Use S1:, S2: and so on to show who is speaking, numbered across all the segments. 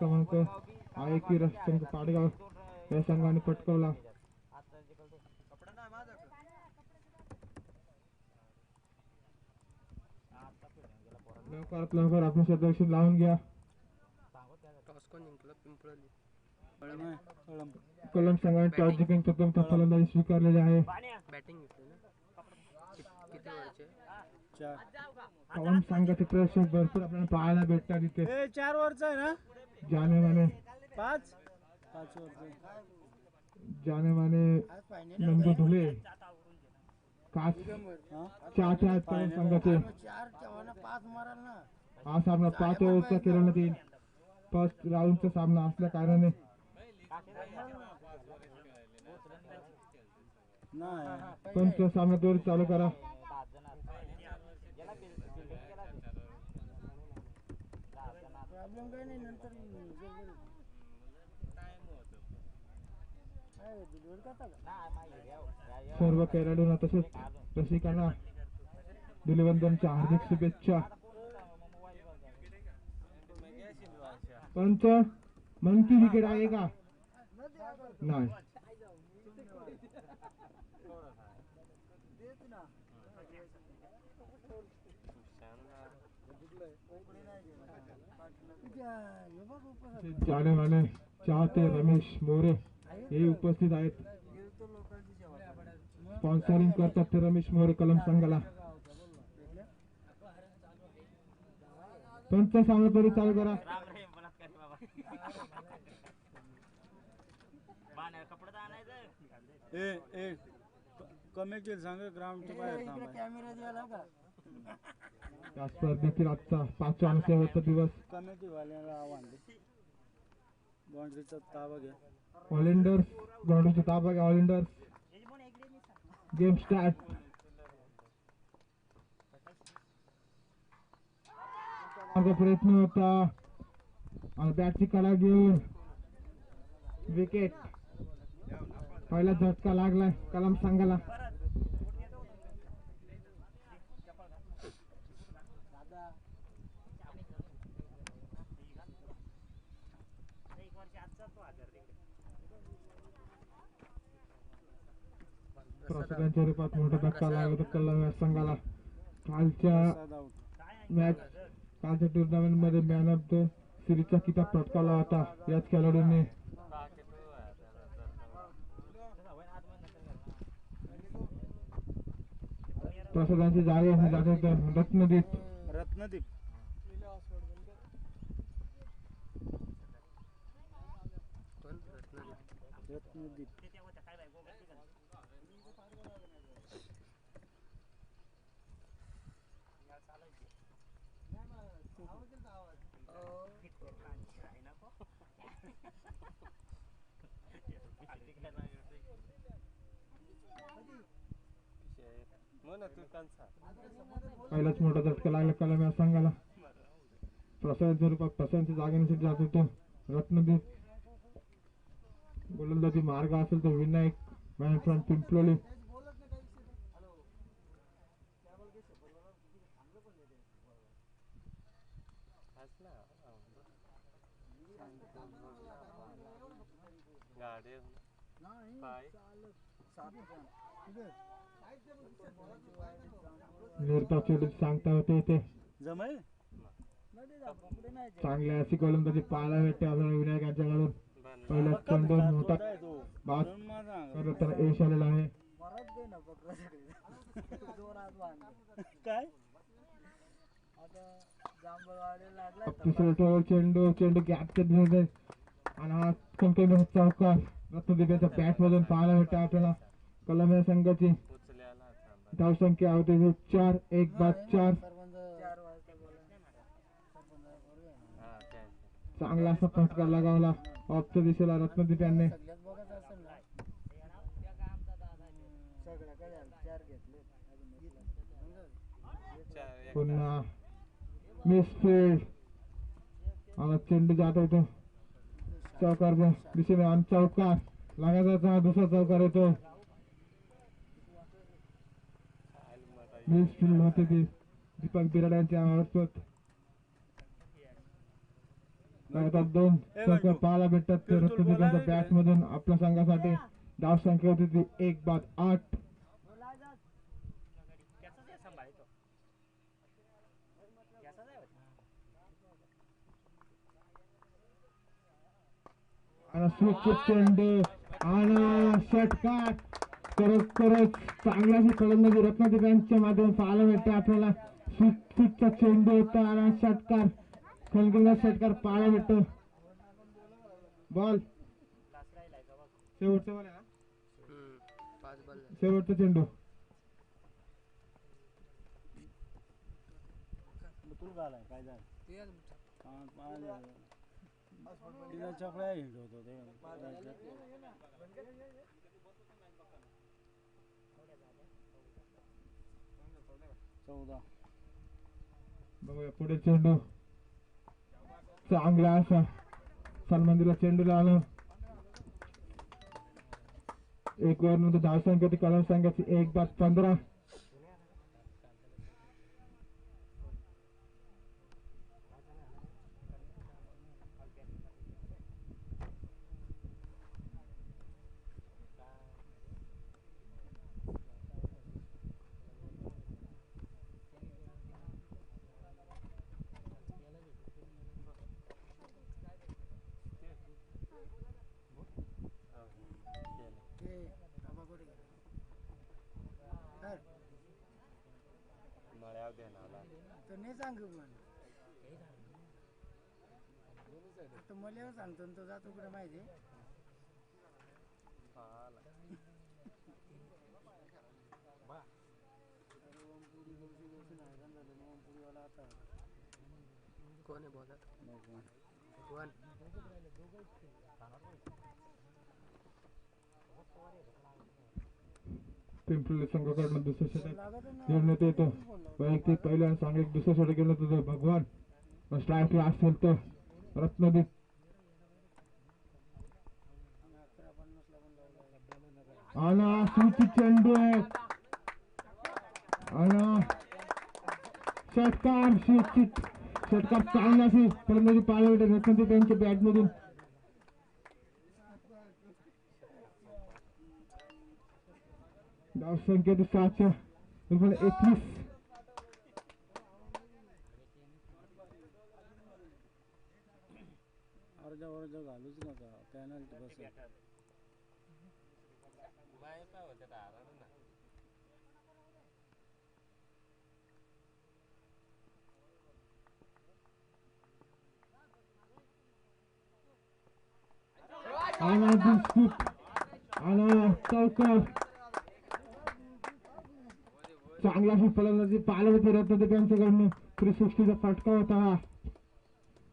S1: क्रमांक आयकी संघ पाडगाव या संघाने पटकावला. लवकरात लवकर आपले सदस्य लावून घ्या. कलम संघाने टॉस जिंकून प्रथम फलंदाजी स्वीकारलेली आहे. कलम संघाचे प्रेक्षक भरपूर आपल्याला पाहायला भेटतात इथे.
S2: 4 ओव्हरचा आहे ना,
S1: जाने माने
S2: 5 ओव्हरचा
S1: जाने माने नंदू धुले काच चाहते आहेत कलम संघाचे. हा सामना 5 ओव्हरचा खेळवण्यात येईल. फर्स्ट राऊंडचा सामना असल्या कारणाने पंच सामना त्वरित चालू करा. सर्व खेळाडूंना तसेच रसिकांना धुलिवंदनच्या हार्दिक शुभेच्छा. पंच मन की विकेट आहे का? नाही. जाने माने चाहते रमेश मोरे हे उपस्थित आहेत. स्पॉन्सरिंग करतात ते रमेश मोरे कलम संघाला. पंच सामना तरी चालू करा.
S2: कमिटी सांग ग्राउंडच्या बाहेर थांबा.
S1: या स्पर्धेतील आजचा 5वा आणि शेवटचा दिवस.
S2: कमिटी वाल्याला आव्हान दे, बाउंड्रीचा ताबा घ्या.
S1: ऑलिंडर्स बाउंड्रीचा ताबा घ्या. ऑलिंडर्स गेम स्टार्ट. प्रयत्न होता आणि बॅटची कला घेऊन विकेट. पहिला झटका लागलाय कलम संघाला. प्रसादांच्या रूपात मोठा धक्का लागला कलम संघाला. कालच्या टुर्नामेंट मध्ये मॅन ऑफ द सिरीजचा किताब पटकावला होता याच खेळाडूंनी. प्रसादांची जागे रत्नदीप. पहिलाच मोठा झटका लागला कलम या संघाला. प्रसादांच्या रूपात प्रसादांच्या जागेसाठी जात होतो रत्नदीप. गोलंदाजी मार्ग असेल तर विनायक मॅन फ्रॉम पिंपलोली. निर्ता चोडीत सांगता होते इथे चांगल्या अशी गोलंदाजी पाहायला भेटते आपल्याला विनायक यांच्याकडून. पहिला चेंडू मोठा बाद करताना यश आलेला आहे. तिसरा चेंडू गॅप आणि हा कंटिन्यू चौकार रत्नदीपाच्या बॅट मधून पाहायला भेटते आपल्याला. कलम या संघाची धावसंख्या होते 4 1 बाद 4. चांगला असा फटका लगावला ऑफच्या दिशेला रत्नदीप यांनी. पुन्हा मिसफील्ड आणि चेंडू जात होतो चौकारच्या दिशेने आणि चौकार लगातार दुसरा चौकार येतो. मिसफील्ड होते ती दीपक बिराड यांच्या मार्फत. आता दोन चौकार पाहायला भेटतात ते रत्नदिपांच्या बॅट मधून आपल्या संघासाठी. धाव संख्या होती ती 1-8. आणि स्विच चेंडू आणि षटकार करत चांगल्याशी फलंदाजी रत्नदिपांच्या माध्यमातून पाहायला भेटते आपल्याला. स्विचचा चेंडू होता आणि षटकार खलखल षटकार पाहायला भेटतो. बॉल शेवटचा बॉल आहे ना, शेवटचा चेंडू.
S2: काय झालं तिला चपड्या हिंड होतो ते 14.
S1: बघूया पुढे चेंडू चांगला असा सलमंदीला चेंडूला आलं. एक ओव्हर नंतर धाव संख्या ती कलम संघाची 1-15.
S2: तर नाही सांगू पण आता मला सांगतो तो जातो कुठे माहिती
S3: कोण आहे बोलत भगवान
S1: पिंपरी संघाकडून दुसऱ्या षटक घेण्यात येतो. वैयक्तिक पहिल्या सांघिक दुसऱ्या षटक घेण्यात येतो. भगवान स्ट्राईकला असेल तर रत्नदीप आणि स्विच चेंडू आहे आणि षटकार षटकार चांगल्याशी फलंदाजी पाहायला भेटते रत्नदीप यांच्या बॅटमधून. धाव संख्या 7-21.
S2: अर्धा घालूच नका पॅनल्टी बस
S1: आणि चौकार चांगलाशी फलंदाजी पाहायला होती रत्नदीप यांच्याकडनं. 360चा फटका होता हा.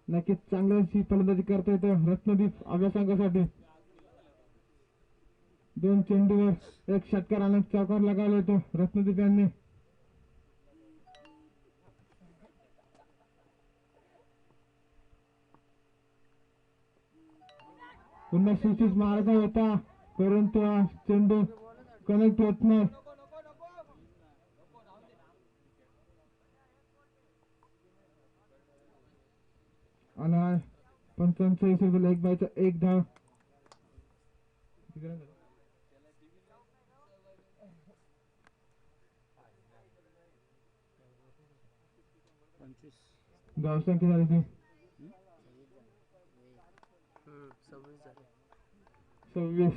S1: नक्कीच चांगल्याशी फलंदाजी करता येतं रत्नदीप आपल्या संघासाठी. 2 चेंडूवर 1 षटकार आणि चौकार लगावला होतो रत्नदीप यांनी. पुन्हा स्विचेस मारायचा होता परंतु हा चेंडू कनेक्ट होत नाही. आणि 45 एक बायचा 1 धाव. धाव संख्या झाली ती 26.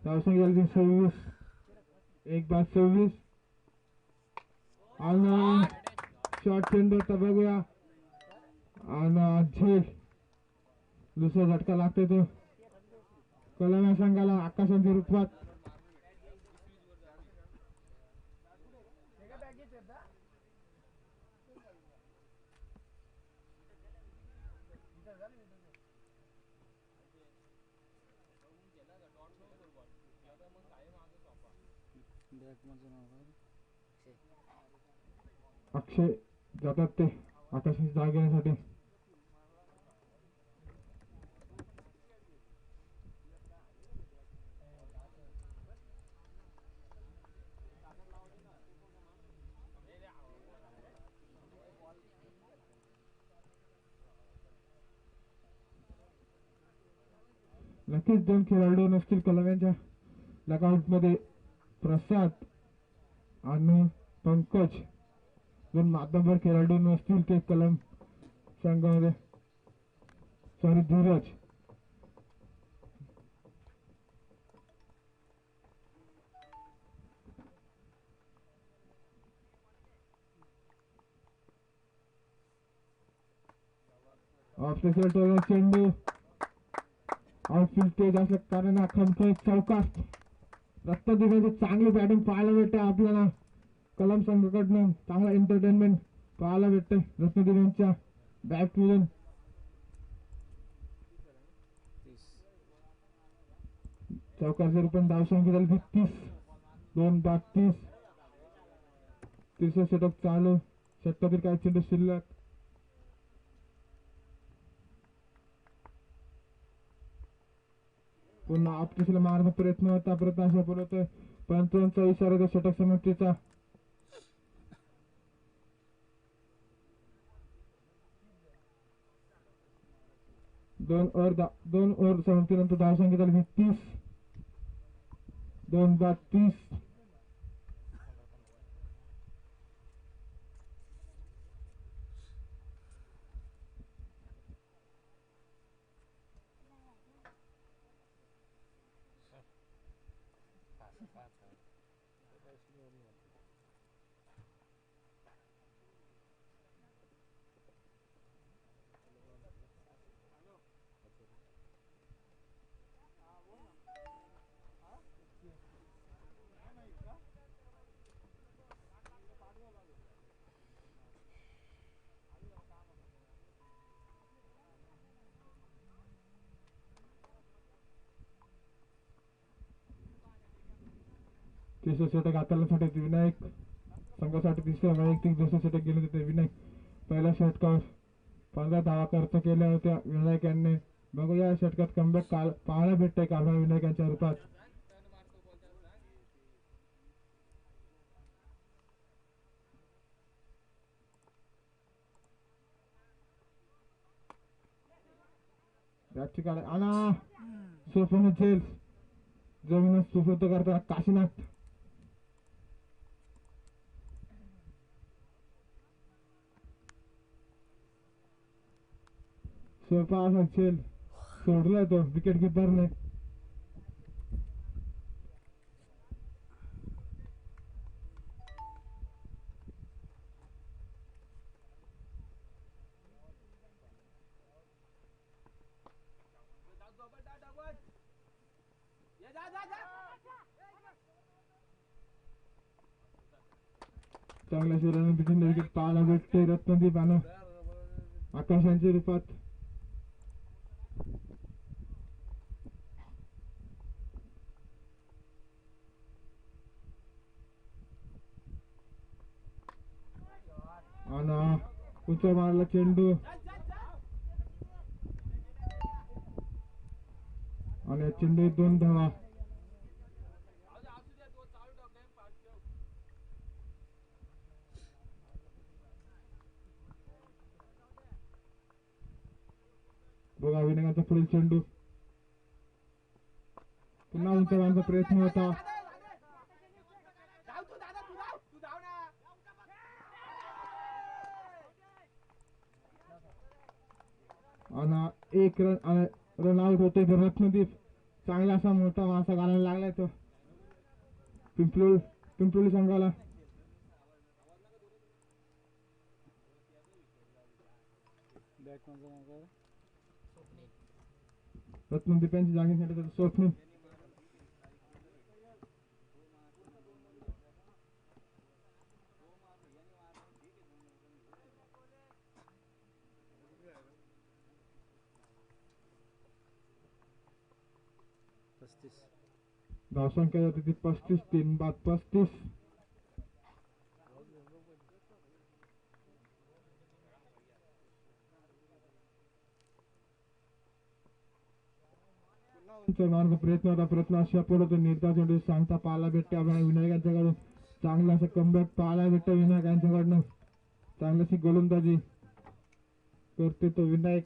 S1: धाव संख्या झाली ती 26. 1-26 आणि शॉर्ट चेंडू होता बघूया आणि झेल दुसरा झटका लागतोय तो कलम या संघाला आकाशांच्या रूपात. अक्षय जातात ते आकाशाची जागा घेण्यासाठी. नक्कीच दोन खेळाडू नसतील कलम्यांच्या लकआउट मध्ये, प्रसाद आणि पंकज दोन मातबर खेळाडू नसतील ते कलम संघामध्ये, सॉरी धीरज. ऑफिसर चेंडू आउटफील्ड तेज असल्या कारण खमखमीत चौकार. रत्नागिरीची चांगली बॅटिंग पाहायला भेटते आपल्याला कलम संघाकडनं. चांगला एंटरटेनमेंट पाहायला भेटते रत्नागिरीच्या बॅटमधून.
S2: 30.
S1: चौकार पण धावसंख्या झाली 32. 2-32. तिसरं षटक चालू. षटकातील काही चेंडू शिल्लक. पुन्हा आपटीला मारण्याचा प्रयत्न होता, प्रयत्न असफल होतोय. पंचांचा इशारा षटक समाप्तीचा. दोन ओव्हर समाप्तीनंतर धावसंख्या झाली 30. 2-32. तिसरं षटक हाताळण्यासाठी विनायक संघासाठी तिसरं वैयक्तिक दुसरं षटक गेले होते विनायक. पहिल्या षटकावर 15 धावा खर्च केल्या होत्या विनायक यांनी. बघूया या षटकात कमबॅक पाहायला भेटतंय का विनायकांच्या रूपात. बॅटची काढ आणा सोफन जेल जमीन सुपूर्द करताना काशीनाथ. सोपा असा खेळ सोडलाय तो विकेट किपरने. चांगल्या शिराने बिथिन विकेट पाहायला भेटते रत्नदीप आणि आकाशांच्या रूपात. आणि उंचा मारला चेंडू आणि चेंडू 2 धावा. बघा विनायकांचा पुढील चेंडू पुन्हा उंच मारण्याचा प्रयत्न होता. आणि 1 रन आउट होते. रत्नदीप चांगला असा मोठा मासा घालायला लागलाय तो पिंपलोली संघाला. रत्नदीप यांची जागेसाठी स्वप्नील. धावसंख्या जाते ती 35. 3-35. मार्ग प्रयत्न होता, प्रयत्न अशा पडतो निर्धार चेंडू सांगता पाहायला भेटते आपल्याला विनायकांच्याकडून. चांगला असं कमबॅक पाहायला भेटतं विनायकांच्याकडनं. चांगली गोलंदाजी करते तो विनायक.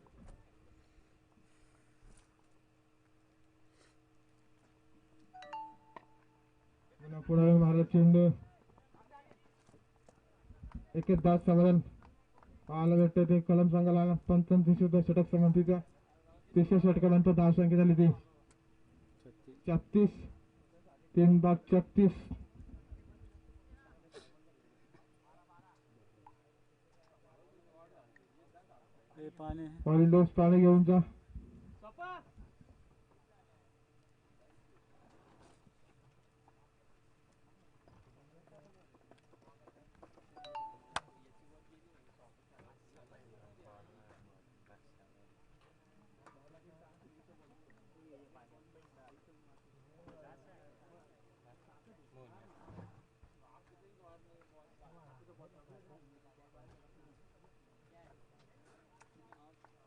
S1: पुढे मारला चेंडू एक दास समाधान पाहायला भेटते ते कलम संघाला 85 षटक संबंधीच्या तिसऱ्या षटकानंतर धावसंख्या झाली ती 36 3/36
S2: हे पाणी आहे.
S1: पहिली डोस पाणी घेऊन जा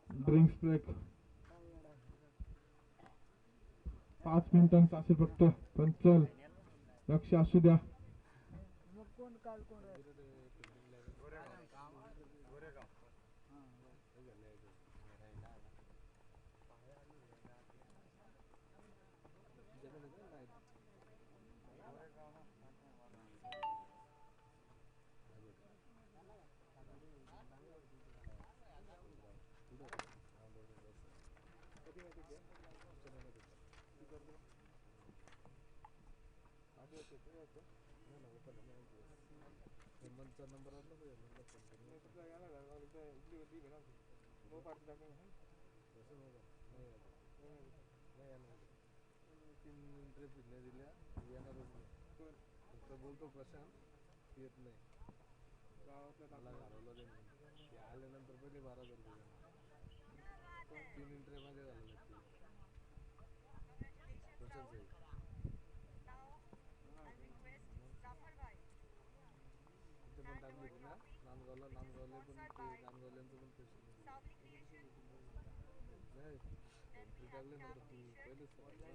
S1: ड्रिंक्स ब्रेक 5 मिनिटांचा असेल फक्त पण चल लक्ष असू द्या
S4: बोलतो प्रशांत येत नाही गावातल्या आल्यानंतर पहिले 12,000 रुपये 3 इंटरे मध्ये झालं पण टाकली होती ना नांदगावला नांदगावले पण ते नांदगावल्यांचं पण पैसे नाही एंट्री टाकले नंतर तू पहिलेच रेकॉर्ड द्या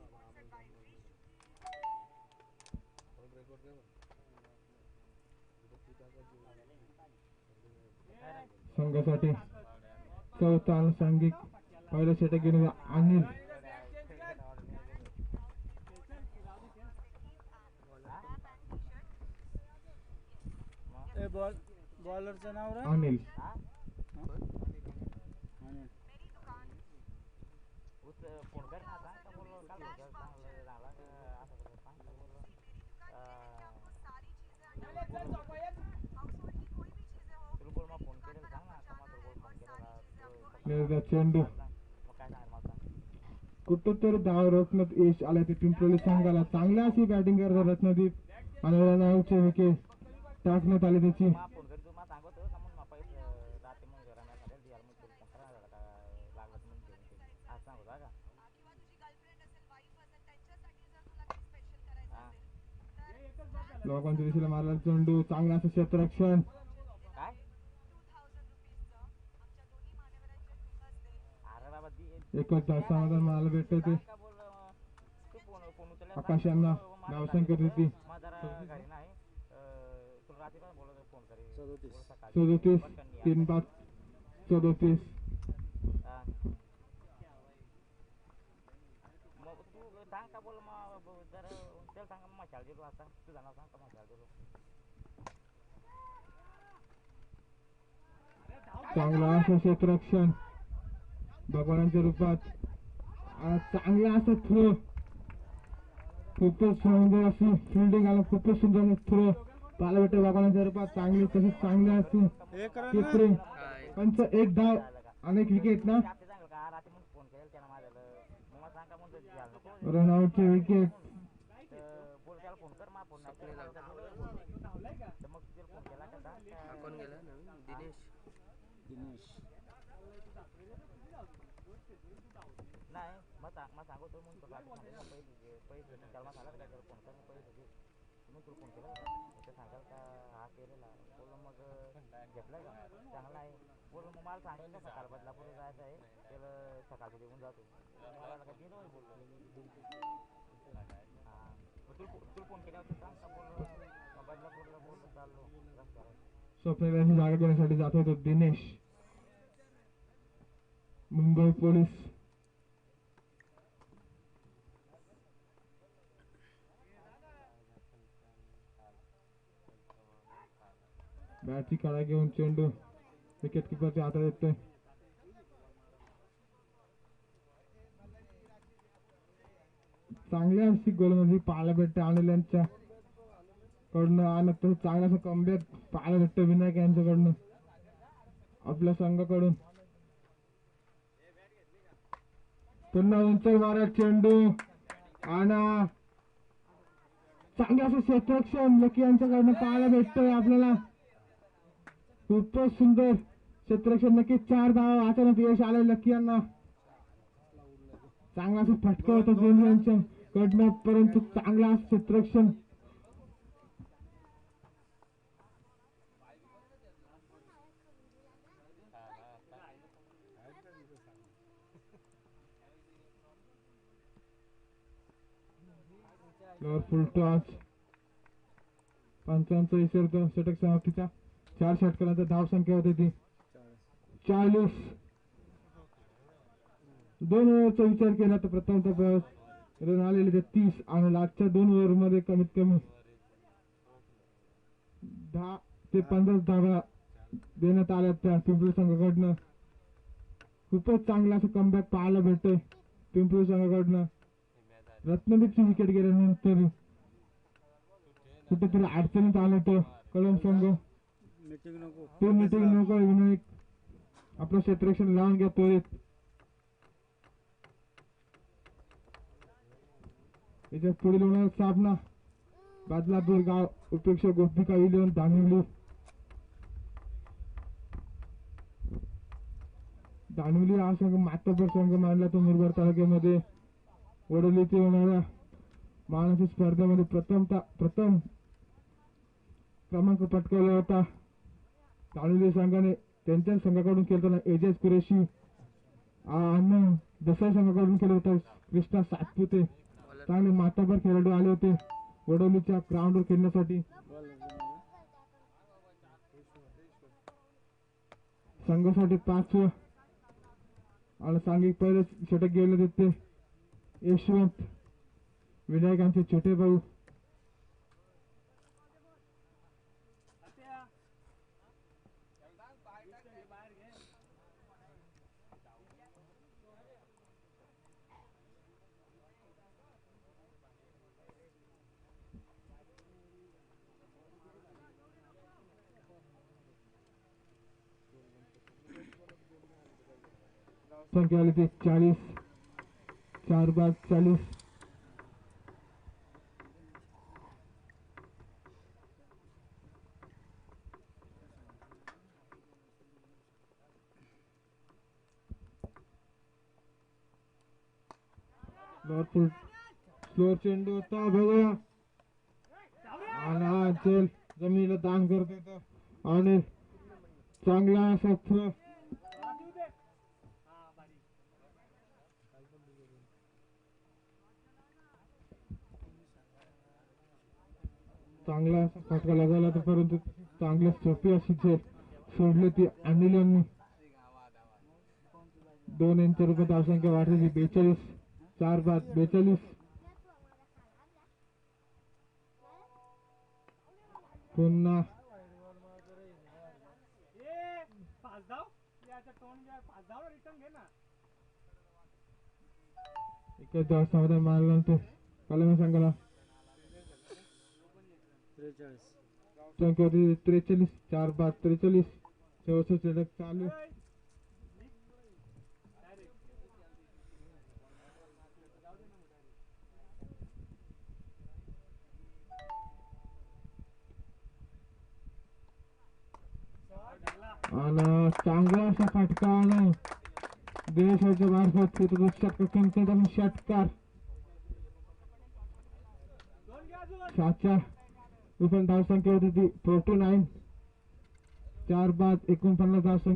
S1: संघासाठी चौथा अनुषंगिक पहिलं षटक घेऊन अनिल
S2: बॉलरचं नाव रे
S1: अनिल चेंडू कुठंतरी धाव रोखण्यात यश आलं ते पिंपरोली संघाला चांगल्या अशी बॅटिंग करतात रत्नदीप आणि रनआउटचे विकेट टाकण्यात आले त्याची लोकांच्या दिशेला मारला चेंडू चांगला असं क्षेत्ररक्षण एकच तासामध्ये मला भेटते ते आकाश यांना धावसंख्या देते 37 3/37 चांगला असं क्षेत्ररक्षण भगवानाच्या रूपात चांगला असं थ्रो खूपच सुंदर अशी फिल्डिंग आला खूपच सुंदर थ्रो पाहायला भेटते भगवानाच्या रूपात चांगली तसेच चांगली असते कीपिंग पंच एक धाव अनेक विकेट ना रनआउटचे विकेट
S3: कोण गेला दिनेश
S5: नाही मग सांगतो मग तुला पैसे त्याला झाला काय फोन कर पैसे मग तुला फोन केला ते सांगाल का हा केलेला बोल मग घेतलाय का चांगला आहे बोल मग मला सांगितलं सकाळ बदलापूर जायचं आहे त्याला सकाळचं देऊन जातो मला काय दिलं बोललो हां तुला फोन केला होता सांग का बोल बदलापूरला बोल चाललो रस्त्यावर
S1: स्वप्नाली जागा घेण्यासाठी जात होतो दिनेश मुंबई पोलीस बॅटची काळा घेऊन चेंडू विकेट किपरच्या हातात येतोय. चांगल्या अशी गोलंदाजी पाहायला भेटते अनिल यांच्या कडनं आणि तो चांगला कमबॅक पाहायला भेटतो विनायक यांच्याकडनं आपल्या संघाकडून. पुन्हा उंच मारा चेंडू आणि चांगलं असं क्षेत्ररक्षण लकी यांच्याकडनं पाहायला भेटतोय आपल्याला. खूपच सुंदर क्षेत्ररक्षण, नक्कीच 4 धावा अचानक यश आलं लकी यांना. चांगला असं फटका होता दोन यांच्या कडनं, परंतु चांगला असं क्षेत्ररक्षण. फुल टॉस पंचांचा इशारा षटक समाप्तीचा. 4 षटकानंतर धाव संख्या होती ती 40. 2 ओव्हरचा विचार केला तर प्रथमतः रन आलेले ते 30 आणि लास्टच्या 2 ओव्हर मध्ये कमीत कमी 10 ते 15 धावा देण्यात आल्या त्या पिंपरी संघाकडनं. खूपच चांगला असं कमबॅक पाहायला भेटतोय पिंपरी संघाकडनं. रत्नदीपची विकेट गेल्यानंतर कुठेतरी अडचणीत आलं तो कळम संघ. ते मीटिंग नको विनायक आपलं क्षेत्ररक्षण लावून घ्या त्वरित. याच्यात पुढील होणार सामना बदलापूर गाव उपेक्षा गोपिका इलेव्हन दानिवली. दानिवली हा संघ मातबर संघ मानला तो मुरबाड तालुक्यामध्ये. वडोली येथे होणाऱ्या महाराष्ट्र स्पर्धेमध्ये प्रथम क्रमांक पटकावला होता. दानिवली संघाने त्यांच्या संघाकडून खेळताना एजाज कुरेशी आणि दसरा संघाकडून केलं होतं कृष्णा सातपुते. चांगले माताभर खेळाडू आले होते वडोलीच्या ग्राउंडवर खेळण्यासाठी. संघासाठी 5 आणि सांघिक पहिले षटक गेले होते यशवंत विनायकांचे छोटे भाऊ. संख्या आली ती 40. 4 बाद 40. स्लोअर चेंडू होता बघा आणि चल जमिनीला दान करत होता आणि चांगला असा थ्रो. चांगला असा फटका लागला तर परंतु चांगले सोपी अशी सोडले ती अनिल यांनी. 2 इंच रुपये धावसंख्या वाढली 42. 4 बाद 42. पुन्हा एकच धाव समाधान मारल्यानंतर कलम संघाला संख्या होती 43. 4 बाद 43. शेवटचं षटक चालू. आणि चांगला असा फटका आला देशाच्या मार्फत षटकार 7 रुपये धावसंख्या होती ती 49. 4 बाद 49 धावसंख्या.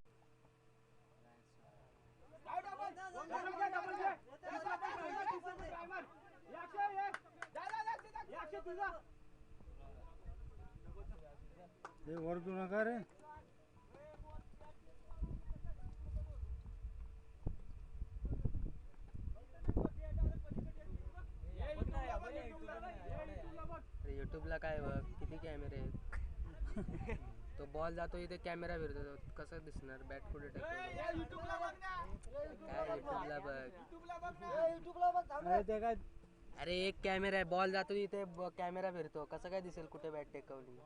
S3: युट्यूबला काय बघ किती कॅमेरे आहेत. तो बॉल जातो इथे कॅमेरा फिरतो कसं दिसणार बॅट पुढे टेकवलं काय युट्यूबला बघ
S2: अरे ते काय
S3: अरे एक कॅमेरा आहे बॉल जातो इथे कॅमेरा फिरतो कसं काय दिसेल कुठे बॅट टेकवली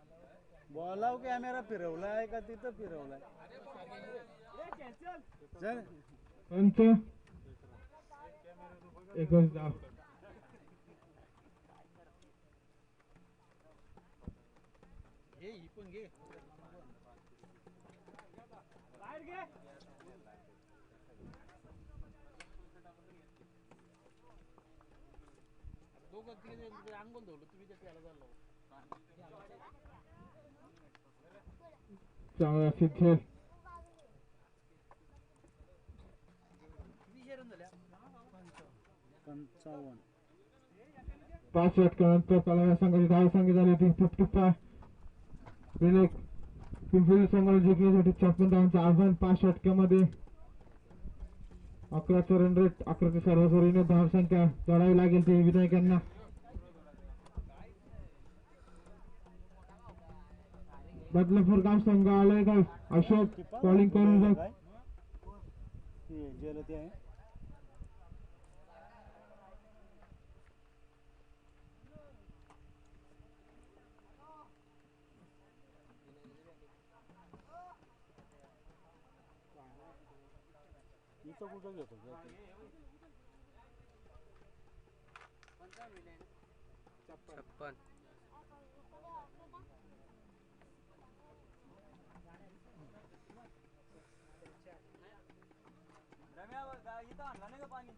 S2: बॉलाव कॅमेरा फिरवलाय का तिथं फिरवलाय चल
S1: पंच एकच धाव चांगला खेळ
S2: 55
S1: 5 षटकानंतर कलाया संघाची धाव संख्या झाली होती 55 विनायक पिंपरी संघाला जिंकण्यासाठी 56 धावांचं आव्हान 5 षटकामध्ये 11चा रन रेट 11च्या सरासरीने धावसंख्या चढावी लागेल ती विनायकांना बदलापूर गाव संघ आलाय का अशोक बॉलिंग करून बघ
S2: काय ते जेल ते आहे इथं कुठं घेतो
S3: 56
S5: इथं आणला नाही का पाणी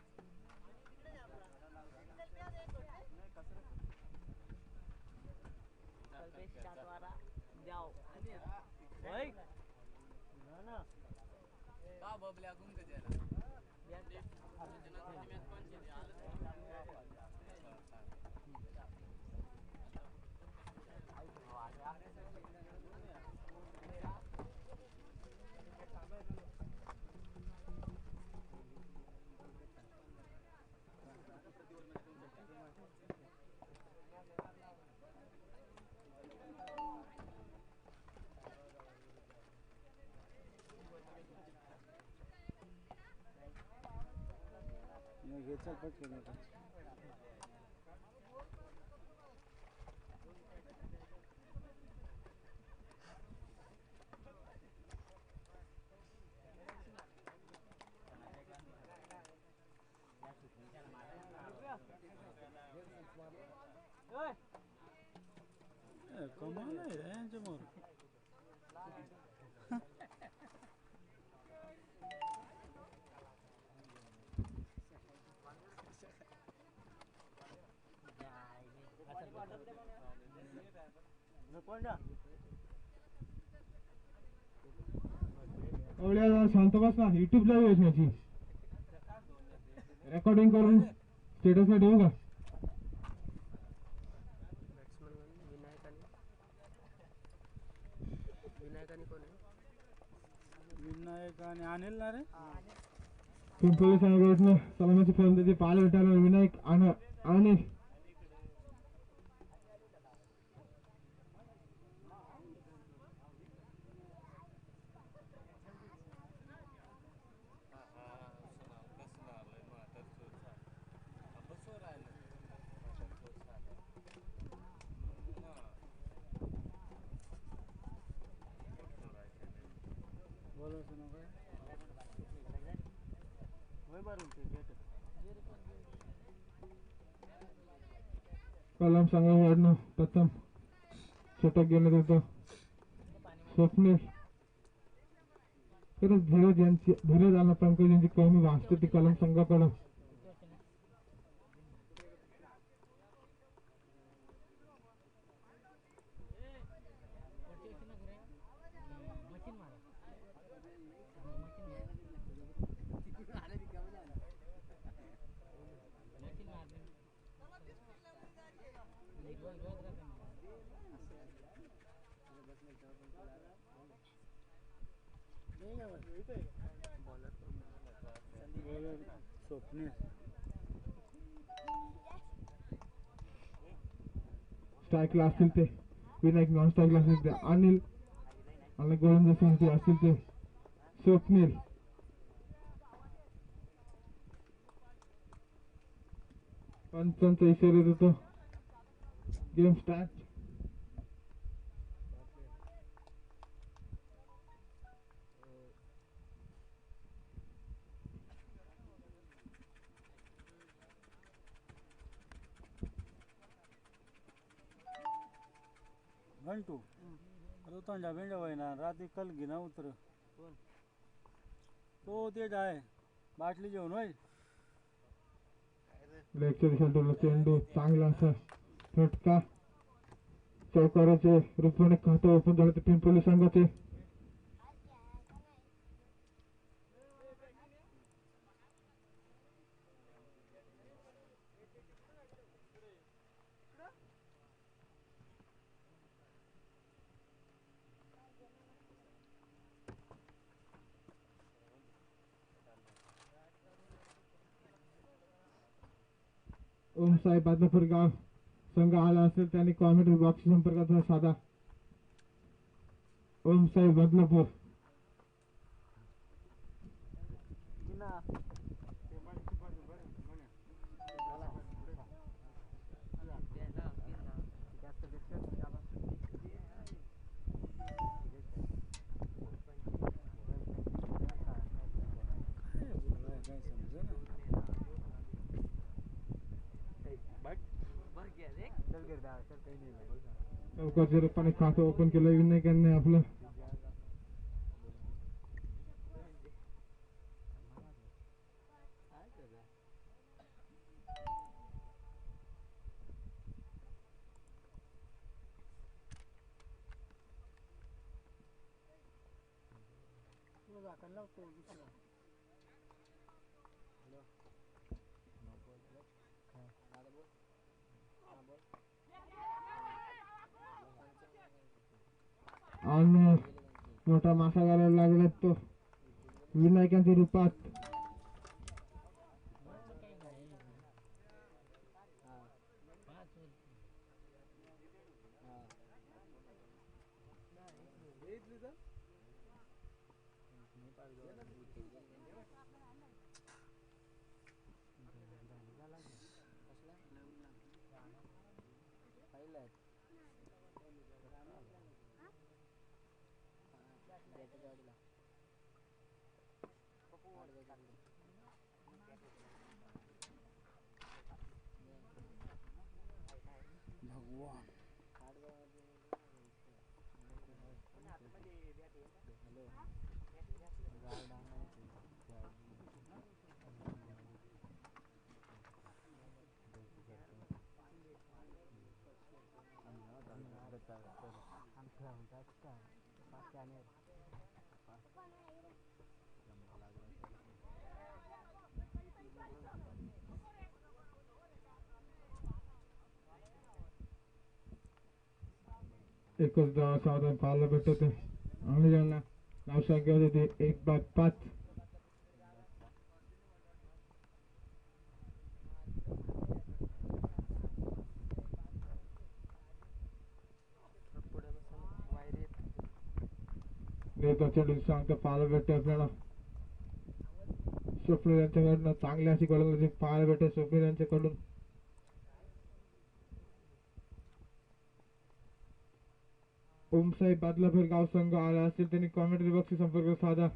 S2: घे चल पटकन आता कमाल आहे रे यांच्यामोर
S1: शांत बस ना युट्यूबला याची रेकॉर्डिंग करून स्टेटसला ठेवू का
S3: बॅट्समन विनायकाने कोण आहे
S2: विनायक आणि अनिल ना रे
S1: पिंपरी संघटना सलामीची फलंदाजी पाहायला भेटायला विनायक आणि
S2: बोलायचं ना काय
S1: कलम संघाकडनं प्रथम षटक घेण्यात येतं स्वप्नील खरंच धीरज आणि पंकज यांची कमी भासते ती कलम संघाकडं
S2: स्वप्नील
S1: स्ट्राईकला असतील ते विनायक नॉन स्ट्राईकला असतील ते अनिल आणि गोलंदाजी असतील ते स्वप्नील. पंचांचा इशारा देतो. Game start.
S2: घंटू अरे तोंडा बेंडा होईना रात्री कल घेना उतर तो तेच आहे बाटली जेवण होय.
S1: लेगच्या दिशेला चेंडू चांगला असा फटका चौकाराचे रूपाने खातं ओपन झालं ते पिंपळी संघाचे. ओम साहेब बदलापूर गाव संघ आला असेल त्यांनी कॉमेंट्री बॉक्स संपर्काचा साधा. ओम साहेब बदलापूर. चौकाचे रूपाने खातं ओपन केलं विनायक यांनी आपलं. आणि मोठा मासा घालायला लागला तो विनायकांच्या रूपात.
S2: भगवान
S1: एकच धाव सावधान पाहायला भेटत होते आणि ज्यांना नावसंख्या होती 1/5. चेंडू सांगता पाहायला भेटते आपल्याला. स्वप्नील यांच्याकडनं चांगली अशी गोलंदाजी पाहायला भेटते स्वप्नील यांच्याकडून. ओमसाहेब बदलापूर गाव संघ आला असेल त्यांनी कॉमेंट्री बॉक्सशी संपर्क साधा.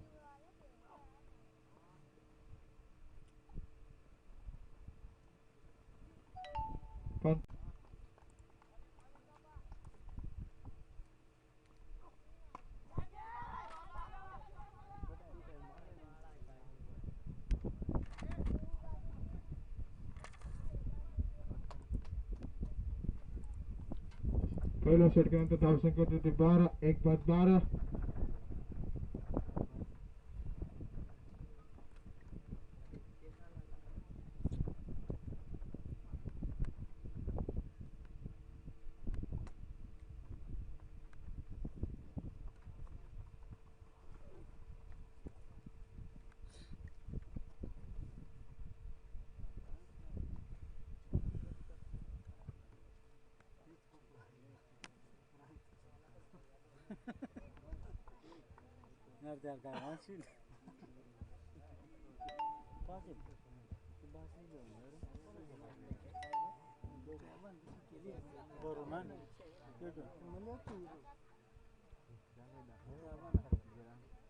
S1: पहिल्या षटकानंतर धावसंख्या होती 12. 1/12.
S2: नाही त्याला काय वाचील वाचील तू भाषी घेऊन ये रे. बरोबर ना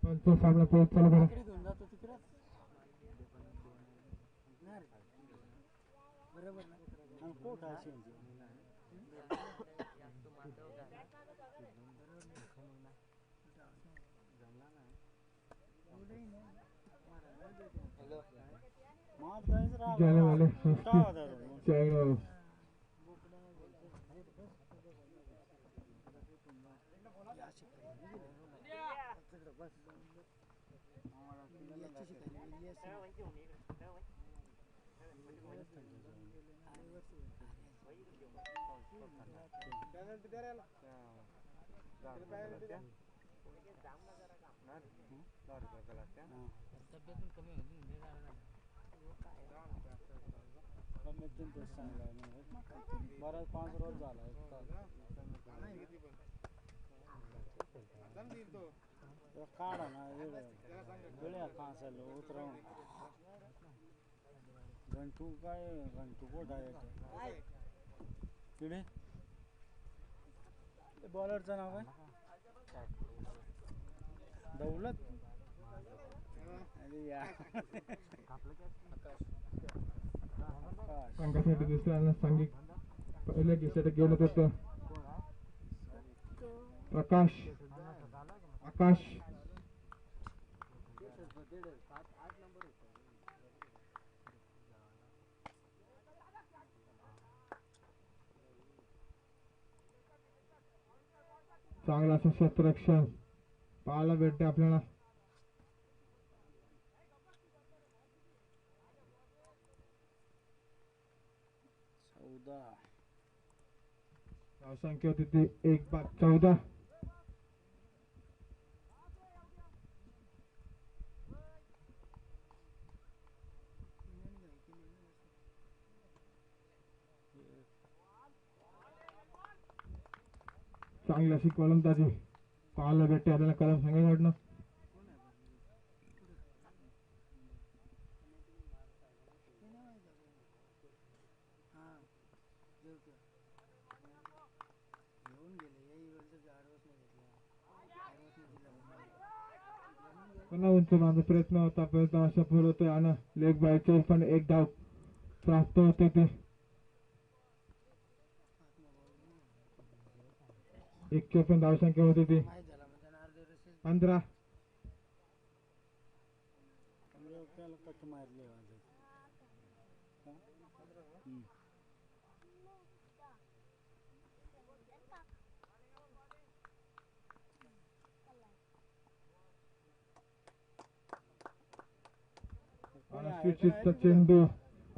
S1: पंच सामना परत चालू करा.
S2: घेऊन जातो तिकडे बरोबर ना आणि कोट असेल
S1: जाने वाले चलो
S2: बराच 5 रोज झाला काढा ना वेळ्या कांसाला उतरवून घंटू काय घंटू कोट आहे तिकडे बॉलरचं नाव काय दौलत अरे यार
S1: संघासाठी दुसऱ्यांना सांगित पहिल्या दिवसात गेलं होतं प्रकाश आकाश चांगला असं क्षेत्ररक्षण पाहायला भेटते आपल्याला. संख्या होती ती 1/14. चांगली अशी गोलंदाजी पाहायला भेटते आपल्याला कलम संघाकडनं. पुन्हा उंचवण्याचा प्रयत्न होता प्रयत्न असफल होतोय आणि लेग बायचे पण एक धाव प्राप्त होते ते 1 धावसंख्या होती ती 15.
S2: कट मारले
S1: स्विचितचा चेंडू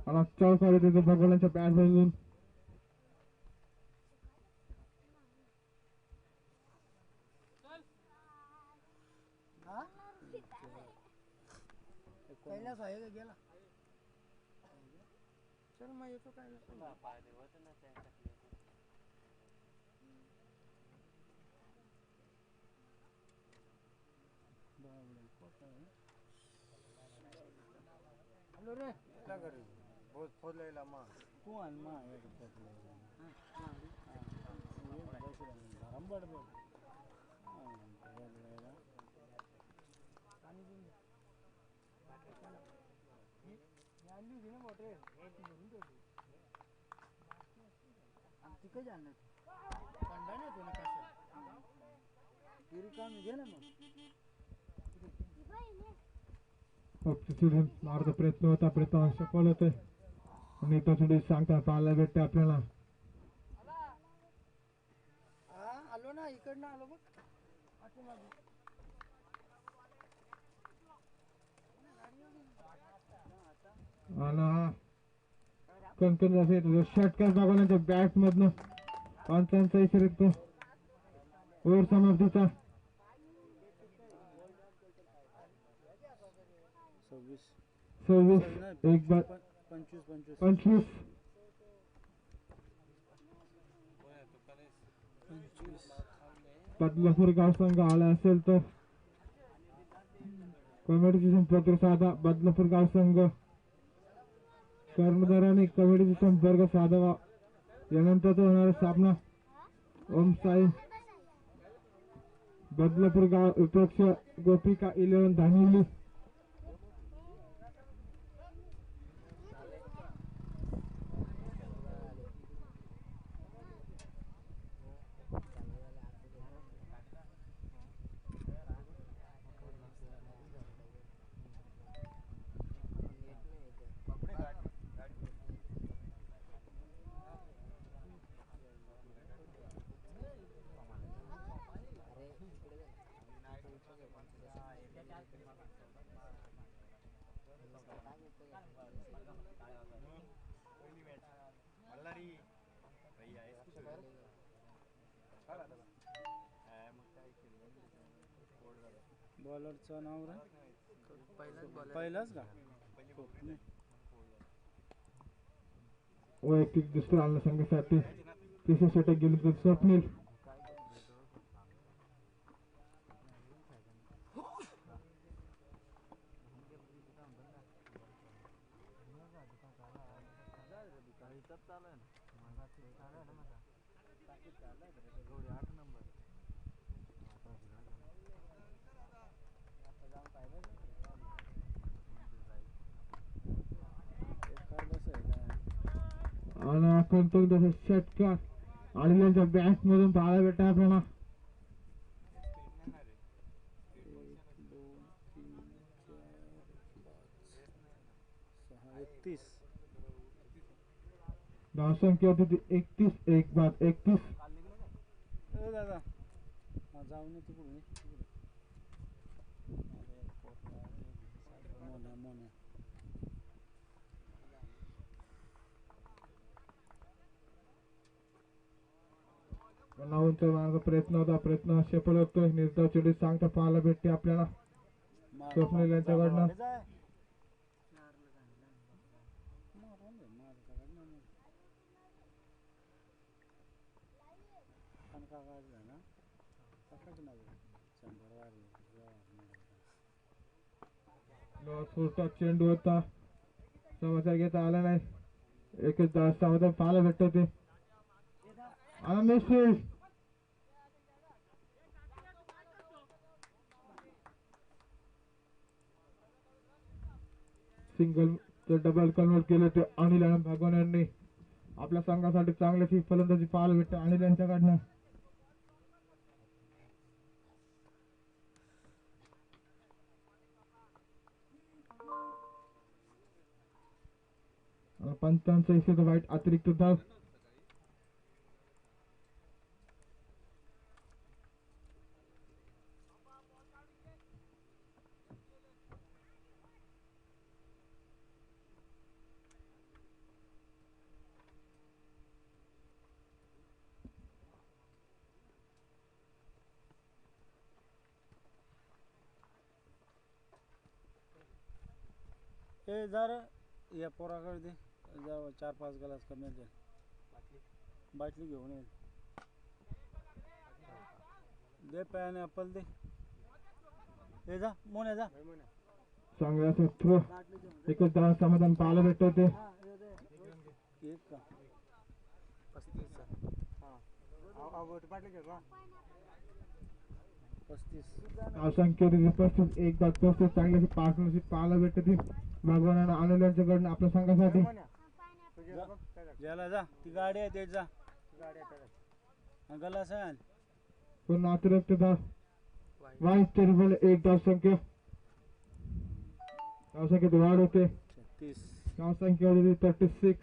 S1: आणि चौकार येतो भगवानाच्या बॅट बाजून.
S2: गेला चल मग येतो काय हॅलो रे काय करे बहुत फोडलेला मा कोण मा एक फोडलेला गरम पडतो पाणी देऊन आणली होती ना मोठे भरून ठेवली आणि तिकडे आणलं थंडा नाही कोणी कसं गिरी काम घे ना
S1: मग मारचा प्रयत्न होता प्रयत्न सफल होतोय आणि त्यासाठी सांगता पाहायला भेटते आपल्याला.
S2: आलो ना इकडनं आलो बघ
S1: आणि हा कंकन असेल षटकार भगवानाच्या बॅट मधनं पंचांचा इशारा येतो ओव्हर समाप्तीचा. 26 25 बदलापूर गाव संघ आला असेल तर कमिटीचे संपर्क साधा बदलापूर गाव संघ कर्णधारांनी कमिटीचे संपर्क साधावा. यानंतरचा होणारा सामना ओम साई बदलापूर गाव विपक्ष गोपिका 11 धानिवली.
S2: बॉलरचं नाव रे
S3: पहिलाच बॉल
S2: पहिलाच का
S1: वैयक्तिक दुसऱ्या आणला संघासाठी तिसरे षटक गेले तर स्वप्नील. आणि आपण तो तसं षटकार आलेल्यांच्या बॅट मधून पाहायला भेटता आपल्याला.
S2: 31
S1: धावसंख्या होती ती 31. एक बाद 31.
S2: ए दादा जाऊन ये तिकडून मोन्या
S1: नावांचा मार्ग प्रयत्न होता. प्रयत्न सफल होतोय. निर्धाव चेंडू सांगता पाहायला भेटते आपल्याला स्वप्नील यांच्याकडनं. फुलटॉस चेंडू होता. समाचार घेता आला नाही. एकच समाधान पाहायला भेटत होते. मेसेज सिंगल डबल कन्वर्ट केलं ते अनिल आणि भगवान यांनी. आपल्या संघासाठी चांगल्याची फलंदाजी पाहायला भेटते अनिल यांच्याकडनं. पंचांचा इथे वाईट अतिरिक्त धाव.
S2: ए जरा या पोराकडे दे जा 4-5 ग्लास कमी दे बाटली घेऊन ये दे पॅन ॲपल दे ए जा मोन्या जा
S1: चांगला थ्रो. एकच धाव समाधान पाहायला भेटत होते.
S2: एक का 35
S1: धावसंख्या होती 35. एक बाद 35. चांगल्याची पार्टनरशिप पाहायला भेटते भगवान आणि अनिल यांच्याकडनं आपल्या संघासाठी.
S2: ज्याला जा ती गाडी आहे ते जा गलास आहे
S1: पुन्हा अतिरिक्त धाव. वाईट टेबल एक धावसंख्या. धावसंख्येत वाढ होते.
S2: 36
S1: धावसंख्या होती 36.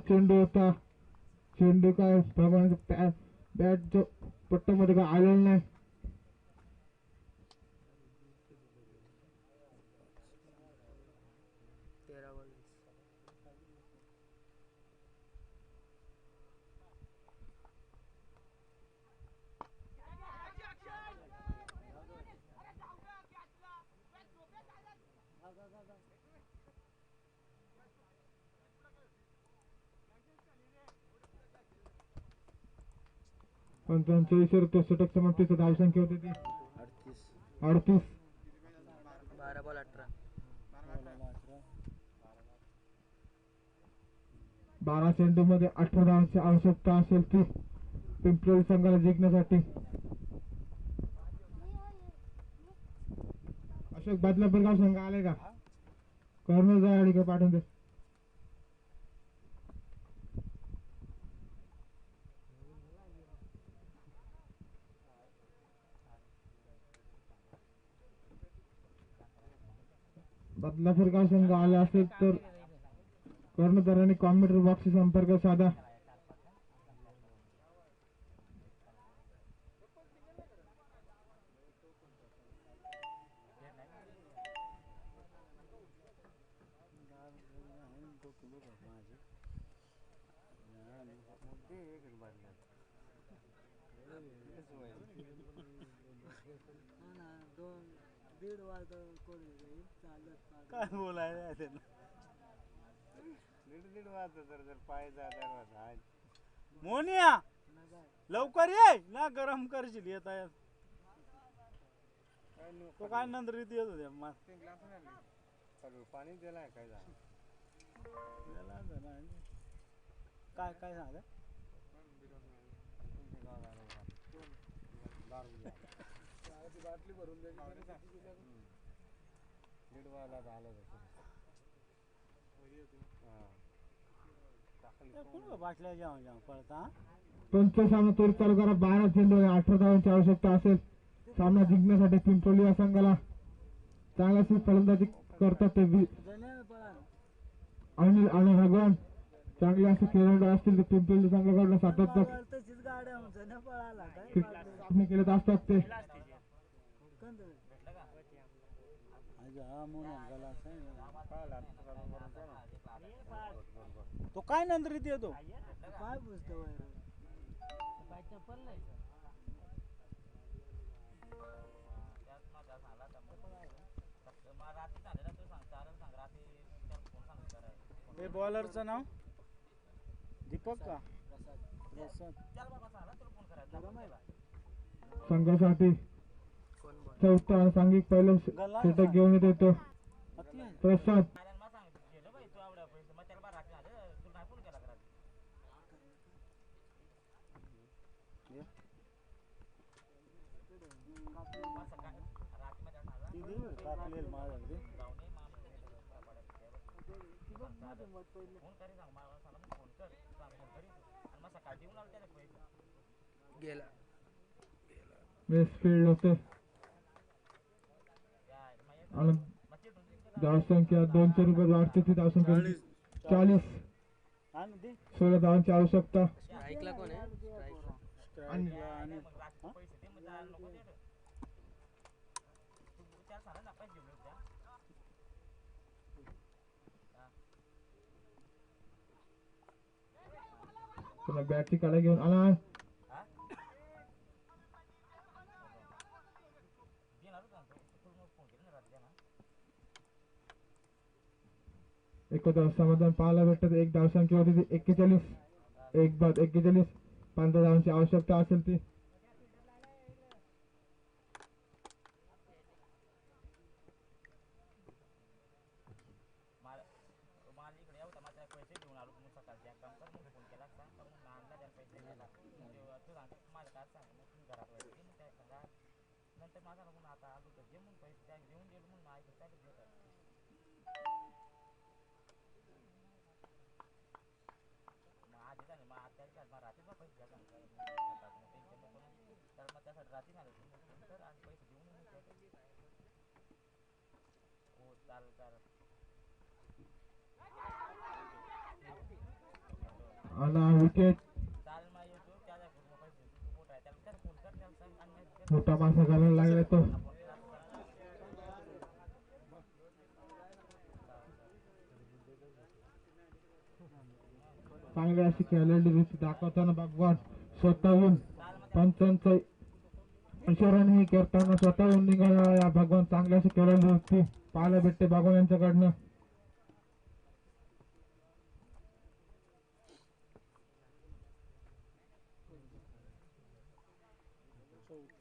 S1: चेंडू होता. चेंडू काय भगवानाचा बॅट जो पट्ट्यामध्ये काय आलेला नाही. पंचांच्या इशारे षटक समाप्तीचं धावसंख्या होती ती 38.
S3: 12 बॉल 18.
S1: 12 चेंडूमध्ये 18 धावांची आवश्यकता असेल ती पिंपरी संघाला जिंकण्यासाठी. अशोक बदलापूर गाव संघ आले का? कॉर्नर जायला का पाठवून दे. बदलापूर गाव संघ आले असेल तर कर्णधारांनी कॉम्प्युटर बॉक्सशी संपर्क साधा.
S2: काय बोलायला त्यांना दीड वाजता तर पाय जाता मोनिया लवकर ये ना गरम करशील येता येत तो काय नंतर येत होते पाणी दिलाय काय काय काय सांगा बाटली भरून दीड वाजला झालं बाटल्या जेव्हा पळता
S1: पंच सामना तोरी चालू करा. 12 चेंडू 18 धावांची आवश्यकता असेल सामना जिंकण्यासाठी. पिंपरी या संघाला चांगल्याशी फलंदाजी करतात ते अनिल आणि भगवान चांगले असे खेळाडू असतील तर पिंपरी संघाकडून सातत्य केले असतात ते.
S2: तो काय नंतर इथे येतो काय पुसतो हे बॉलरचं नाव दीपक का
S1: संघासाठी चौथा सांघिक पहिलं षटक घेऊन येतो प्रसाद.
S3: गेला
S1: फील्ड होते आणि धावसंख्या 200 रुपये वाढते ती धावसंख्या 40. 16 धावांची आवश्यकता.
S3: ऐकला कोण आहे
S1: पुन्हा बॅटची काढा घेऊन आला. एकत्र समाधान पाहायला भेटत. एक धावसंख्या होती ती 41. 41 15 धावांची आवश्यकता असेल ती. आला विकेट. मोठा मासा घालायला लागला तो. चांगली अशी खेळलेली दाखवताना भगवान स्वतःहून पंचांचा इशाराने करताना स्वतःहून निघाला. या भगवान चांगली अशी खेळलेली व्यक्ती पाहायला भेटते भगवान यांच्याकडनं.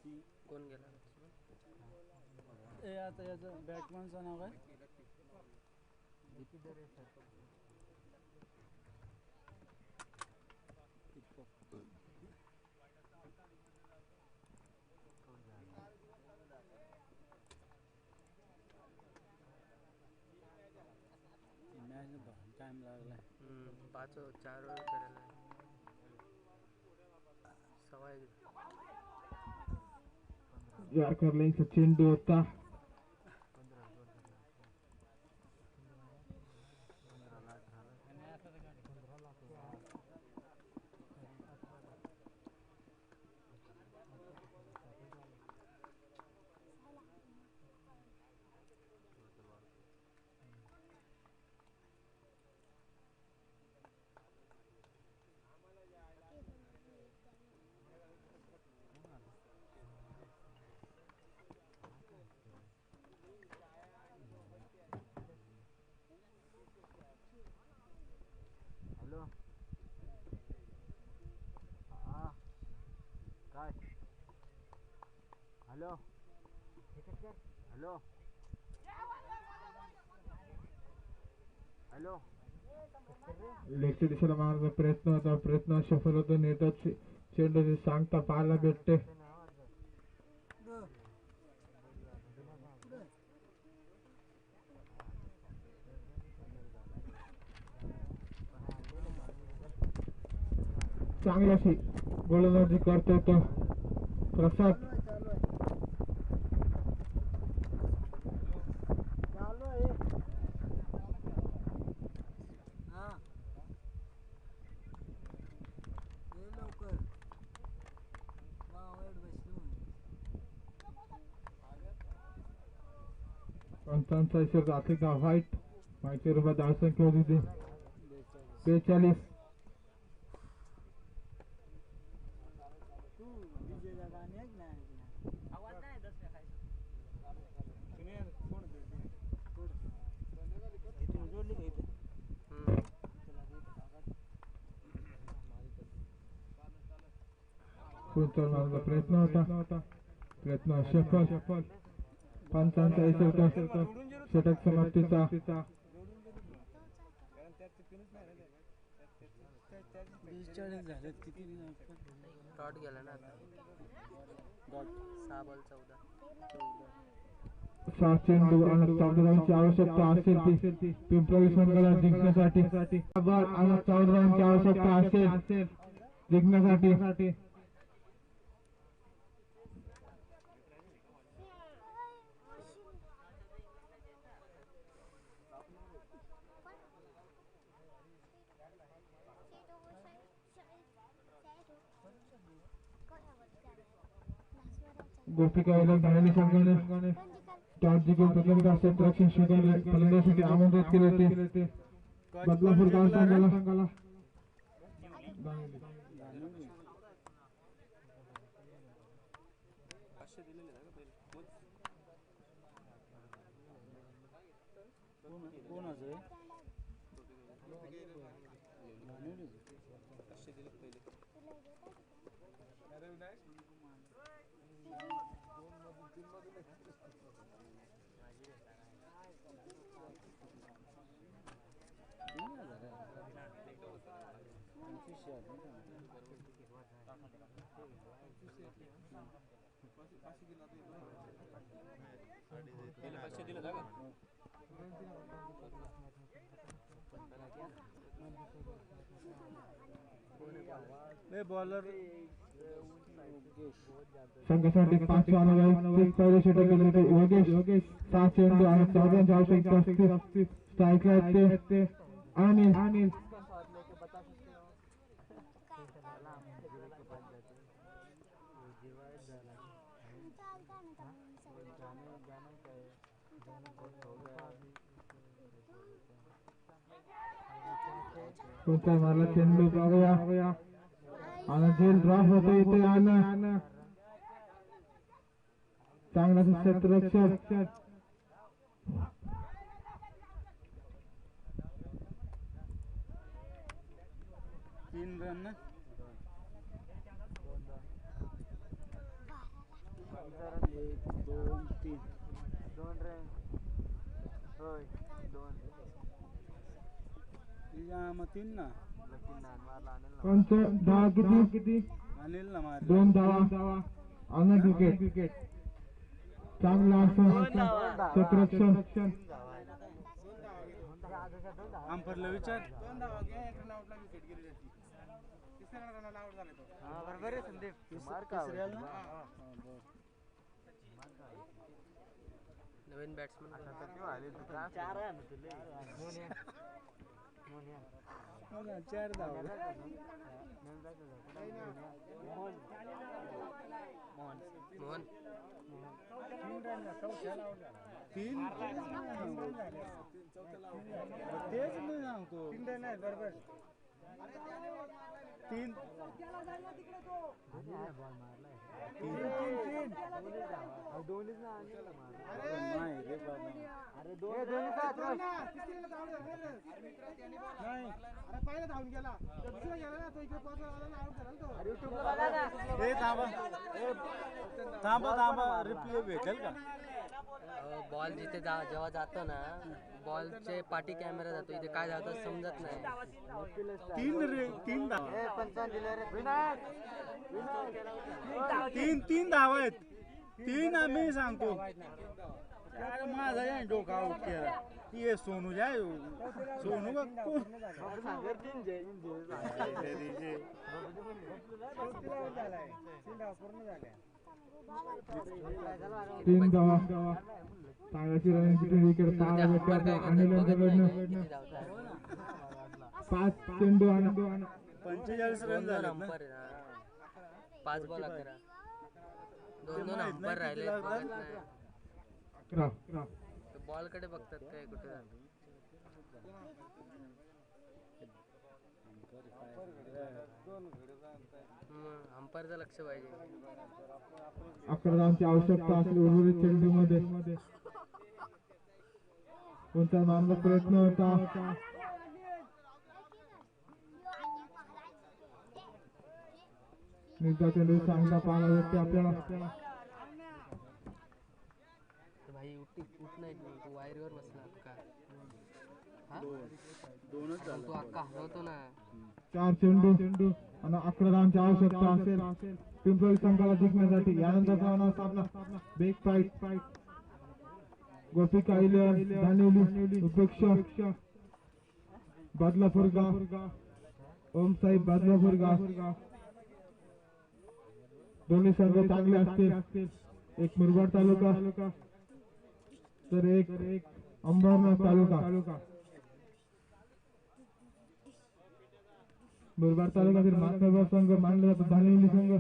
S3: कोण गेला
S2: ए आता याचं बॅटमॅनचं नाव काय मॅच टाइम लागला
S3: 4 वेळ करायला सवय
S1: यारकर लेंगचा चेंडू होता.
S5: हॅलो हां काय हॅलो हॅलो हॅलो
S1: लेगच्या दिशेला मारण्याचा प्रयत्न होता. प्रयत्न सफल होतो. नेता चेंडू सांगता पाहायला भेटते. चांगलाशी गोलंदाजी करतो तो प्रसाद. पंचांचा इशारा आफ्रिका व्हाईट व्हाईटच्या रूपात धावसंख्या होती 42. मारण्याचा प्रयत्न होता. प्रयत्न सफल. पंचांचा इशारा षटक समाप्तीचा.
S2: 40 झालेत किती
S3: डॉट गेला ना आता
S2: डॉट
S3: 6 बॉल 14
S1: 6 चेंडू आणि 14 रनची आवश्यकता असेल ती पिंपरी संघाला जिंकण्यासाठी. 14 रनची आवश्यकता असेल जिंकण्यासाठी. गोपिका धावली संघाने टॉस जिंकून प्रथमतः क्षेत्ररक्षण स्वीकारले. फलंदाजीसाठी आमंत्रित केले ते बदलापूर गाव संघाला.
S2: कोणाचं बॉलर
S1: संघासाठी 5 अनुवाईक पहिले षटक केले योगेश 6 चेंडू आणि 14 आवश्यकता असते. स्ट्राईकला ते अनिल कोणता मारला चेंडू बघूया आणि झेल ड्रॉप होतो इथे आणि चांगला क्षेत्ररक्षण.
S2: 3 रन ना एक दोन तीन
S5: दोन रे होय दोन
S2: मग तीन ना
S5: तीन धान मारला अनिल
S1: पंच धावा किती
S2: अनिल ना मार
S1: दोन धावा अनंत विकेट चांगला क्षेत्ररक्षण
S2: अंपरला विचार
S5: बरोबर आहे संदीप मार का
S2: तिसऱ्याला ना
S3: नवीन बॅट्समन
S5: चार आहे ना तुले
S2: चार धाव
S3: मोहन
S2: तीन तेच नाही सांगतो नाही बरोबर तीन नाही रे बाबा
S5: अरे दोन्ही
S1: अरे पहिला धावून गेला दुसरा गेला ना तो इकडे पाच आउट झाला तो
S2: थांबा रिप्ले भेटेल का
S3: बॉल जिथे जेव्हा जातो ना बॉलचे पाठी कॅमेरा जातो इथे काय जातं समजत नाही
S2: तीन धाव
S5: पंचावन्न दिले रे
S2: तीन धाव आहेत तीन आम्ही सांगतो अरे माझा या डोका आउट केला ये सोनू जाय सोनू का कोण
S1: तीन धावा चांगल्याची रणनीती विकेट पाहायला भेटते अनिल यांच्याकडनं पाच चेंडू आणि
S2: 45 रन झाले
S3: अंपर 5 बॉल 11 दोन अंपर राहिले बघत नाही
S1: 11
S3: बॉल कडे बघतात काय कुठे जातो अंपायरचं लक्ष पाहिजे
S1: 11 धावांची आवश्यकता असली उर्वरित चेंडूमध्ये कोणत्या मारण्याचा प्रयत्न होता निर्धार चेंडू चांगला पाहायला भेटते आपल्याला
S3: भाई उठ नाही तू वायरीवर बसला अक्का
S2: दोनच
S3: तू अक्का हरवतो ना
S1: 4 चेंडू आणि 11 धावांची आवश्यकता असेल पिंपरी संघाला जिंकण्यासाठी यानंतरचा होणार सामना बिग फाईट गोपी काहिले दानिवली उपेक्षा बदलापूर गाव ओम साहेब बदलापूर गाव दोन्ही संघ चांगले असतील एक मुरबाड तालुका तर एक अंबरनाथ तालुका मुरबाड तालुक्यातील मातबर संघ मानला जातो दानिवली संघ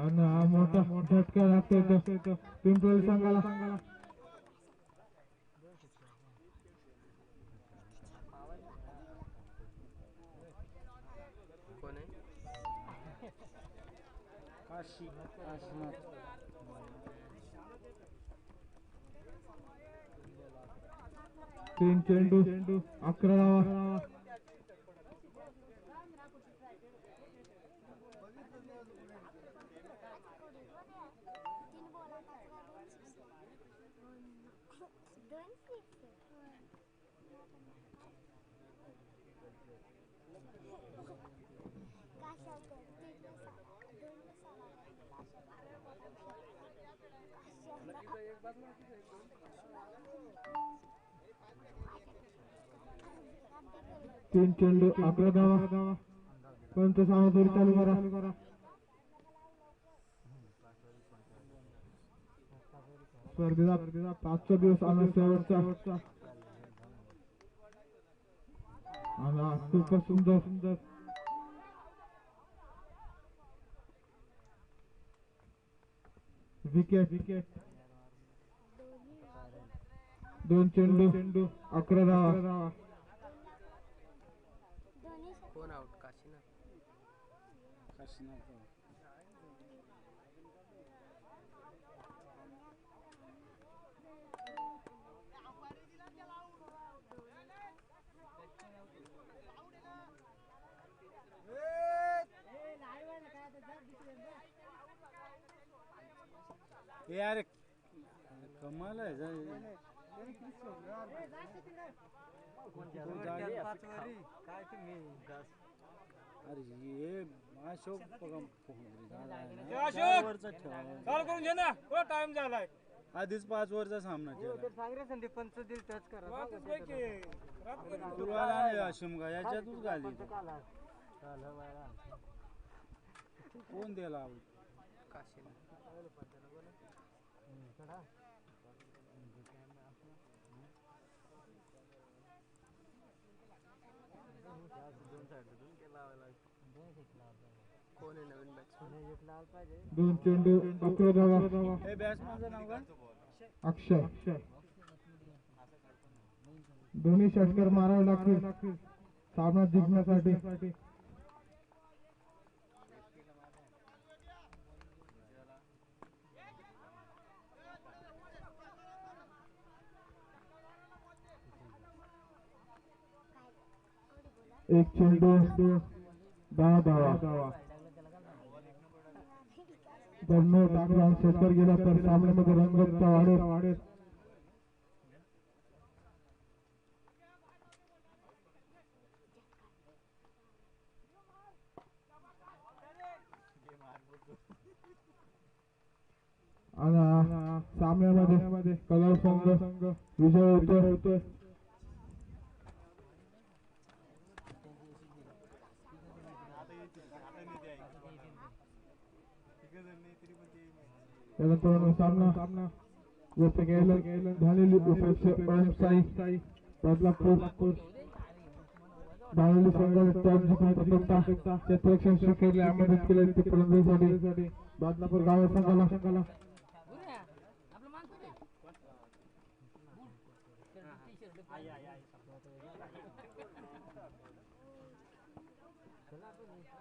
S1: आणि हा मोठा झटका लागतोय तो पिंपरी संघाला
S3: कोण आहे
S2: काशी काशीनाथ
S1: 3 चेंडू 11 धावा तीन चेंडू 11 धावा पंच सामोरी चालू करा स्पर्धेचा 5चा दिवस आणि शेवटचा आणि खूप सुंदर विकेट 2 चेंडू 11 धावा
S3: कोण आउट काशीनाथ
S2: यार कमाल आहे अरे ये अशोक टाइम झालाय आधीच 5 वरचा सामना केला आश्रम का याच्यातच घाली कोण दिला
S3: कोण आहे नवीन बॅट्समन?
S1: 2 चेंडू 11 धावा.
S2: हे बॅट्समनचं नाव काय
S1: अक्षय. दोन्ही षटकर मारावे लागतील सामना जिंकण्यासाठी. एक चेंडू 10 धावा. जर नो टाकला षटकर गेला तर सामन्यामध्ये रंगत वाढेल. आणि सामन्यामध्ये कलर संघ विजय होतोय. त्यानंतर सामना झालेली साई बदलापूर बाहुली संघाने टॉस जिंकून क्षेत्ररक्षण स्वीकारले मदत केली फलंदाजीसाठी बदलापूर गाव संघाला.